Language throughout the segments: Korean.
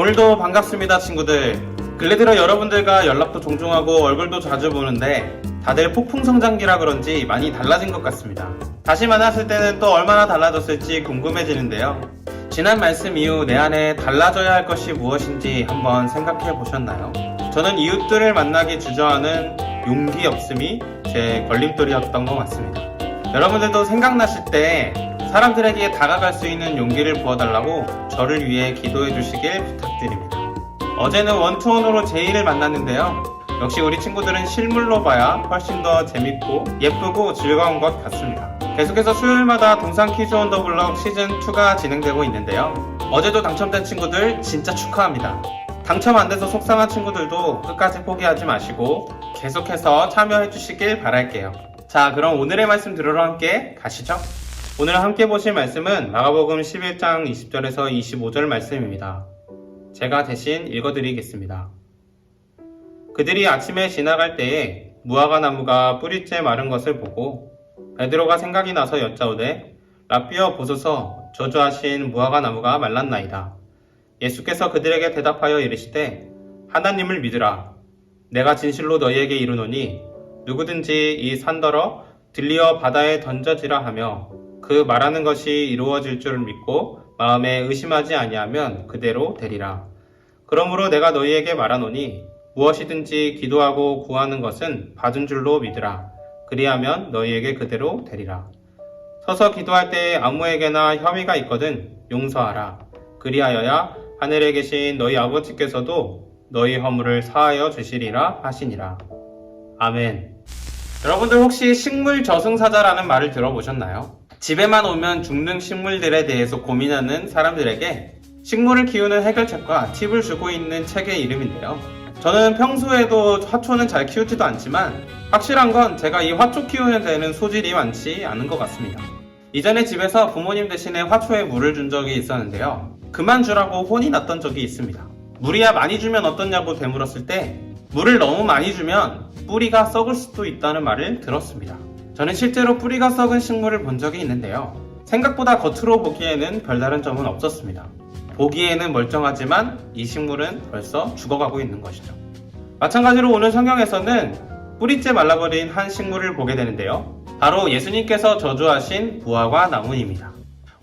오늘도 반갑습니다, 친구들. 근래 들어 여러분들과 연락도 종종 하고 얼굴도 자주 보는데 다들 폭풍성장기라 그런지 많이 달라진 것 같습니다. 다시 만났을 때는 또 얼마나 달라졌을지 궁금해지는데요. 지난 말씀 이후 내 안에 달라져야 할 것이 무엇인지 한번 생각해 보셨나요? 저는 이웃들을 만나기 주저하는 용기 없음이 제 걸림돌이었던 것 같습니다. 여러분들도 생각나실 때 사람들에게 다가갈 수 있는 용기를 부어달라고 저를 위해 기도해 주시길 부탁드립니다. 어제는 원투원으로 제이를 만났는데요. 역시 우리 친구들은 실물로 봐야 훨씬 더 재밌고 예쁘고 즐거운 것 같습니다. 계속해서 수요일마다 동산 퀴즈 온 더 블럭 시즌2가 진행되고 있는데요. 어제도 당첨된 친구들 진짜 축하합니다. 당첨 안 돼서 속상한 친구들도 끝까지 포기하지 마시고 계속해서 참여해 주시길 바랄게요. 자, 그럼 오늘의 말씀 들으러 함께 가시죠. 오늘 함께 보실 말씀은 마가복음 11장 20절에서 25절 말씀입니다. 제가 대신 읽어드리겠습니다. 그들이 아침에 지나갈 때에 무화과 나무가 뿌리째 마른 것을 보고 베드로가 생각이 나서 여짜오되 라삐어 보소서 저주하신 무화과 나무가 말랐나이다. 예수께서 그들에게 대답하여 이르시되 하나님을 믿으라. 내가 진실로 너희에게 이르노니 누구든지 이 산더러 들리어 바다에 던져지라 하며 그 말하는 것이 이루어질 줄 믿고 마음에 의심하지 아니하면 그대로 되리라. 그러므로 내가 너희에게 말하노니 무엇이든지 기도하고 구하는 것은 받은 줄로 믿으라. 그리하면 너희에게 그대로 되리라. 서서 기도할 때에 아무에게나 혐의가 있거든 용서하라. 그리하여야 하늘에 계신 너희 아버지께서도 너희 허물을 사하여 주시리라 하시니라. 아멘. 여러분들 혹시 식물 저승사자라는 말을 들어보셨나요? 집에만 오면 죽는 식물들에 대해서 고민하는 사람들에게 식물을 키우는 해결책과 팁을 주고 있는 책의 이름인데요. 저는 평소에도 화초는 잘 키우지도 않지만 확실한 건 제가 이 화초 키우는 데는 소질이 많지 않은 것 같습니다. 이전에 집에서 부모님 대신에 화초에 물을 준 적이 있었는데요. 그만 주라고 혼이 났던 적이 있습니다. 물이야 많이 주면 어떻냐고 되물었을 때 물을 너무 많이 주면 뿌리가 썩을 수도 있다는 말을 들었습니다. 저는 실제로 뿌리가 썩은 식물을 본 적이 있는데요. 생각보다 겉으로 보기에는 별다른 점은 없었습니다. 보기에는 멀쩡하지만 이 식물은 벌써 죽어가고 있는 것이죠. 마찬가지로 오늘 성경에서는 뿌리째 말라버린 한 식물을 보게 되는데요. 바로 예수님께서 저주하신 무화과 나무입니다.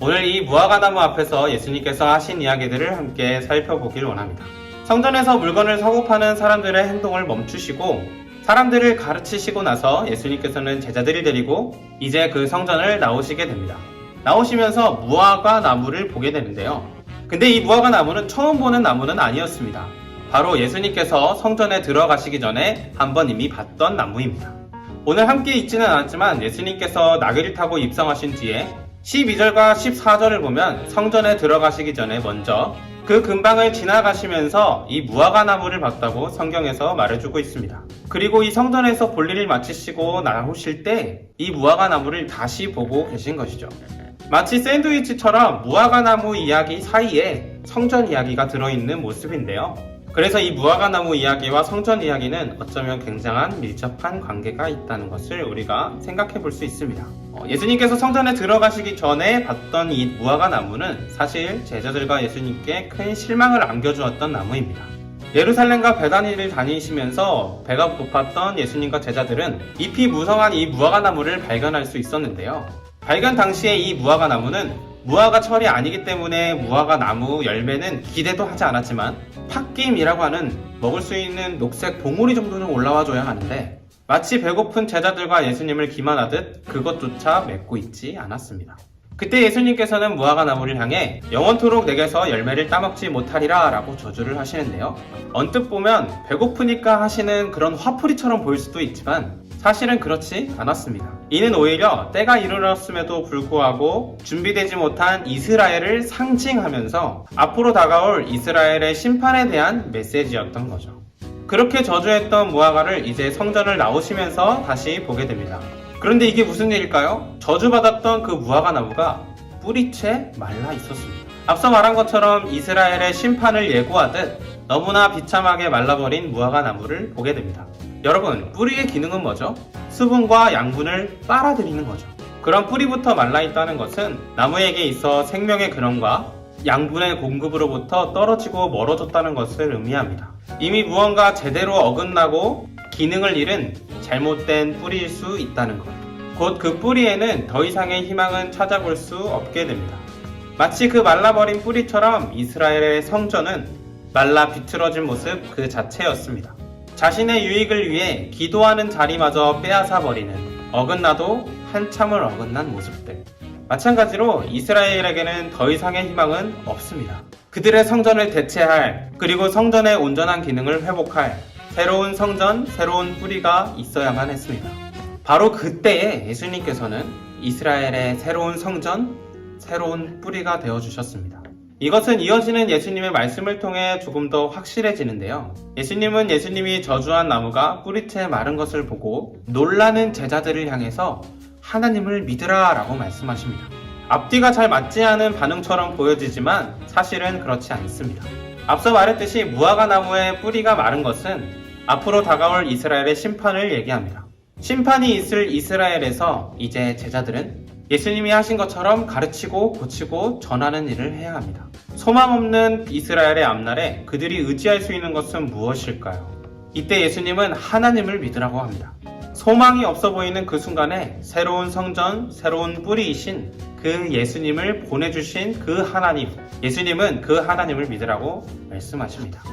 오늘 이 무화과 나무 앞에서 예수님께서 하신 이야기들을 함께 살펴보길 원합니다. 성전에서 물건을 사고 파는 사람들의 행동을 멈추시고 사람들을 가르치시고 나서 예수님께서는 제자들을 데리고 이제 그 성전을 나오시게 됩니다. 나오시면서 무화과 나무를 보게 되는데요. 근데 이 무화과 나무는 처음 보는 나무는 아니었습니다. 바로 예수님께서 성전에 들어가시기 전에 한번 이미 봤던 나무입니다. 오늘 함께 있지는 않았지만 예수님께서 나귀를 타고 입성하신 뒤에 12절과 14절을 보면 성전에 들어가시기 전에 먼저 그 근방을 지나가시면서 이 무화과 나무를 봤다고 성경에서 말해주고 있습니다. 그리고 이 성전에서 볼일을 마치시고 나오실 때 이 무화과 나무를 다시 보고 계신 것이죠. 마치 샌드위치처럼 무화과 나무 이야기 사이에 성전 이야기가 들어있는 모습인데요. 그래서 이 무화과 나무 이야기와 성전 이야기는 어쩌면 굉장한 밀접한 관계가 있다는 것을 우리가 생각해 볼 수 있습니다. 예수님께서 성전에 들어가시기 전에 봤던 이 무화과 나무는 사실 제자들과 예수님께 큰 실망을 안겨주었던 나무입니다. 예루살렘과 베다니를 다니시면서 배가 고팠던 예수님과 제자들은 잎이 무성한 이 무화과 나무를 발견할 수 있었는데요. 발견 당시에 이 무화과 나무는 무화과 철이 아니기 때문에 무화과 나무 열매는 기대도 하지 않았지만 팥김이라고 하는 먹을 수 있는 녹색 봉우리 정도는 올라와줘야 하는데 마치 배고픈 제자들과 예수님을 기만하듯 그것조차 맺고 있지 않았습니다. 그때 예수님께서는 무화과 나무를 향해 영원토록 내게서 열매를 따먹지 못하리라 라고 저주를 하시는데요. 언뜻 보면 배고프니까 하시는 그런 화풀이처럼 보일 수도 있지만 사실은 그렇지 않았습니다. 이는 오히려 때가 이르렀음에도 불구하고 준비되지 못한 이스라엘을 상징하면서 앞으로 다가올 이스라엘의 심판에 대한 메시지였던 거죠. 그렇게 저주했던 무화과를 이제 성전을 나오시면서 다시 보게 됩니다. 그런데 이게 무슨 일일까요? 저주받았던 그 무화과 나무가 뿌리채 말라 있었습니다. 앞서 말한 것처럼 이스라엘의 심판을 예고하듯 너무나 비참하게 말라버린 무화과 나무를 보게 됩니다. 여러분, 뿌리의 기능은 뭐죠? 수분과 양분을 빨아들이는 거죠. 그런 뿌리부터 말라있다는 것은 나무에게 있어 생명의 근원과 양분의 공급으로부터 떨어지고 멀어졌다는 것을 의미합니다. 이미 무언가 제대로 어긋나고 기능을 잃은 잘못된 뿌리일 수 있다는 것. 곧 그 뿌리에는 더 이상의 희망은 찾아볼 수 없게 됩니다. 마치 그 말라버린 뿌리처럼 이스라엘의 성전은 말라 비틀어진 모습 그 자체였습니다. 자신의 유익을 위해 기도하는 자리마저 빼앗아 버리는 어긋나도 한참을 어긋난 모습들. 마찬가지로 이스라엘에게는 더 이상의 희망은 없습니다. 그들의 성전을 대체할, 그리고 성전의 온전한 기능을 회복할 새로운 성전, 새로운 뿌리가 있어야만 했습니다. 바로 그때에 예수님께서는 이스라엘의 새로운 성전, 새로운 뿌리가 되어주셨습니다. 이것은 이어지는 예수님의 말씀을 통해 조금 더 확실해지는데요. 예수님은 예수님이 저주한 나무가 뿌리채 마른 것을 보고 놀라는 제자들을 향해서 하나님을 믿으라 라고 말씀하십니다. 앞뒤가 잘 맞지 않은 반응처럼 보여지지만 사실은 그렇지 않습니다. 앞서 말했듯이 무화과 나무의 뿌리가 마른 것은 앞으로 다가올 이스라엘의 심판을 얘기합니다. 심판이 있을 이스라엘에서 이제 제자들은 예수님이 하신 것처럼 가르치고 고치고 전하는 일을 해야 합니다. 소망 없는 이스라엘의 앞날에 그들이 의지할 수 있는 것은 무엇일까요? 이때 예수님은 하나님을 믿으라고 합니다. 소망이 없어 보이는 그 순간에 새로운 성전, 새로운 뿌리이신 그 예수님을 보내주신 그 하나님, 예수님은 그 하나님을 믿으라고 말씀하십니다.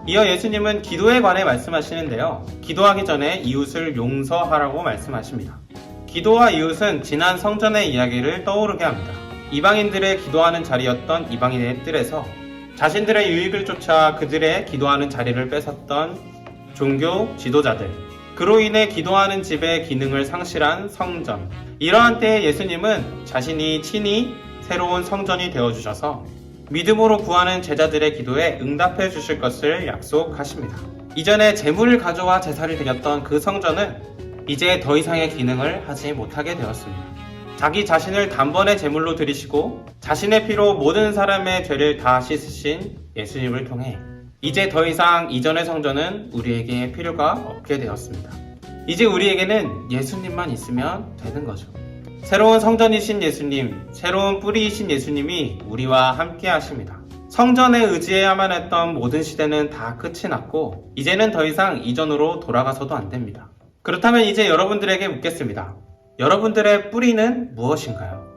이어 예수님은 기도에 관해 말씀하시는데요. 기도하기 전에 이웃을 용서하라고 말씀하십니다. 기도와 이웃은 지난 성전의 이야기를 떠오르게 합니다. 이방인들의 기도하는 자리였던 이방인의 뜰에서 자신들의 유익을 쫓아 그들의 기도하는 자리를 뺏었던 종교 지도자들, 그로 인해 기도하는 집의 기능을 상실한 성전. 이러한 때에 예수님은 자신이 친히 새로운 성전이 되어주셔서 믿음으로 구하는 제자들의 기도에 응답해 주실 것을 약속하십니다. 이전에 제물을 가져와 제사를 드렸던 그 성전은 이제 더 이상의 기능을 하지 못하게 되었습니다. 자기 자신을 단번에 제물로 드리시고 자신의 피로 모든 사람의 죄를 다 씻으신 예수님을 통해 이제 더 이상 이전의 성전은 우리에게 필요가 없게 되었습니다. 이제 우리에게는 예수님만 있으면 되는 거죠. 새로운 성전이신 예수님, 새로운 뿌리이신 예수님이 우리와 함께 하십니다. 성전에 의지해야만 했던 모든 시대는 다 끝이 났고 이제는 더 이상 이전으로 돌아가서도 안 됩니다. 그렇다면 이제 여러분들에게 묻겠습니다. 여러분들의 뿌리는 무엇인가요?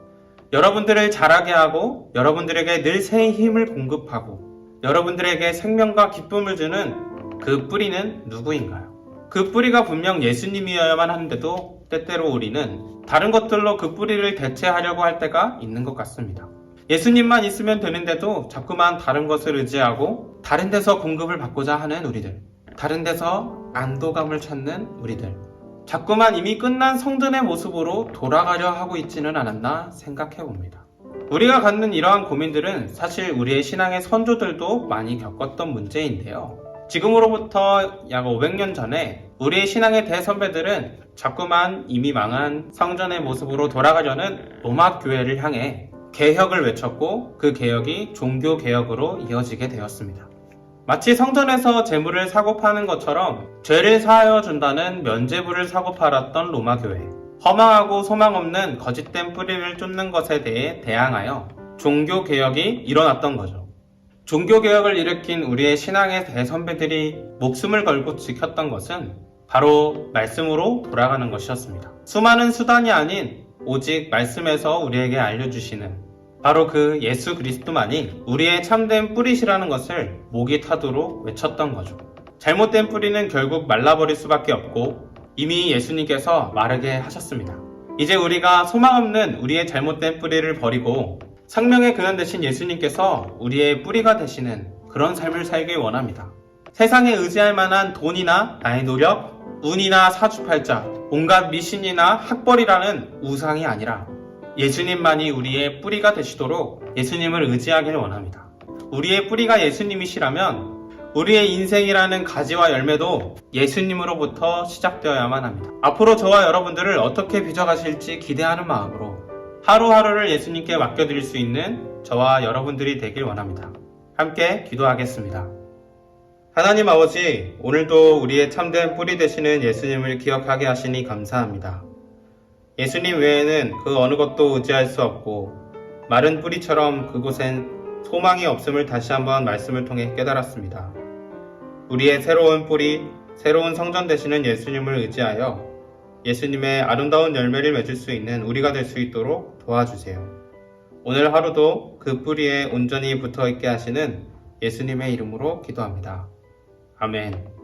여러분들을 자라게 하고 여러분들에게 늘 새 힘을 공급하고 여러분들에게 생명과 기쁨을 주는 그 뿌리는 누구인가요? 그 뿌리가 분명 예수님이어야만 하는데도 때때로 우리는 다른 것들로 그 뿌리를 대체하려고 할 때가 있는 것 같습니다. 예수님만 있으면 되는데도 자꾸만 다른 것을 의지하고 다른 데서 공급을 받고자 하는 우리들, 다른 데서 안도감을 찾는 우리들, 자꾸만 이미 끝난 성전의 모습으로 돌아가려 하고 있지는 않았나 생각해 봅니다. 우리가 갖는 이러한 고민들은 사실 우리의 신앙의 선조들도 많이 겪었던 문제인데요. 지금으로부터 약 500년 전에 우리의 신앙의 대선배들은 자꾸만 이미 망한 성전의 모습으로 돌아가려는 로마 교회를 향해 개혁을 외쳤고 그 개혁이 종교 개혁으로 이어지게 되었습니다. 마치 성전에서 재물을 사고 파는 것처럼 죄를 사하여 준다는 면죄부를 사고 팔았던 로마 교회. 허망하고 소망 없는 거짓된 뿌리를 쫓는 것에 대해 대항하여 종교 개혁이 일어났던 거죠. 종교 개혁을 일으킨 우리의 신앙의 대선배들이 목숨을 걸고 지켰던 것은 바로 말씀으로 돌아가는 것이었습니다. 수많은 수단이 아닌 오직 말씀에서 우리에게 알려주시는 바로 그 예수 그리스도만이 우리의 참된 뿌리시라는 것을 목이 타도록 외쳤던 거죠. 잘못된 뿌리는 결국 말라버릴 수밖에 없고 이미 예수님께서 마르게 하셨습니다. 이제 우리가 소망 없는 우리의 잘못된 뿌리를 버리고 생명의 근원 되신 예수님께서 우리의 뿌리가 되시는 그런 삶을 살길 원합니다. 세상에 의지할 만한 돈이나 나의 노력, 운이나 사주팔자, 온갖 미신이나 학벌이라는 우상이 아니라 예수님만이 우리의 뿌리가 되시도록 예수님을 의지하길 원합니다. 우리의 뿌리가 예수님이시라면 우리의 인생이라는 가지와 열매도 예수님으로부터 시작되어야만 합니다. 앞으로 저와 여러분들을 어떻게 빚어가실지 기대하는 마음으로 하루하루를 예수님께 맡겨드릴 수 있는 저와 여러분들이 되길 원합니다. 함께 기도하겠습니다. 하나님 아버지, 오늘도 우리의 참된 뿌리 되시는 예수님을 기억하게 하시니 감사합니다. 예수님 외에는 그 어느 것도 의지할 수 없고 마른 뿌리처럼 그곳엔 소망이 없음을 다시 한번 말씀을 통해 깨달았습니다. 우리의 새로운 뿌리, 새로운 성전 되시는 예수님을 의지하여 예수님의 아름다운 열매를 맺을 수 있는 우리가 될 수 있도록 도와주세요. 오늘 하루도 그 뿌리에 온전히 붙어 있게 하시는 예수님의 이름으로 기도합니다. 아멘.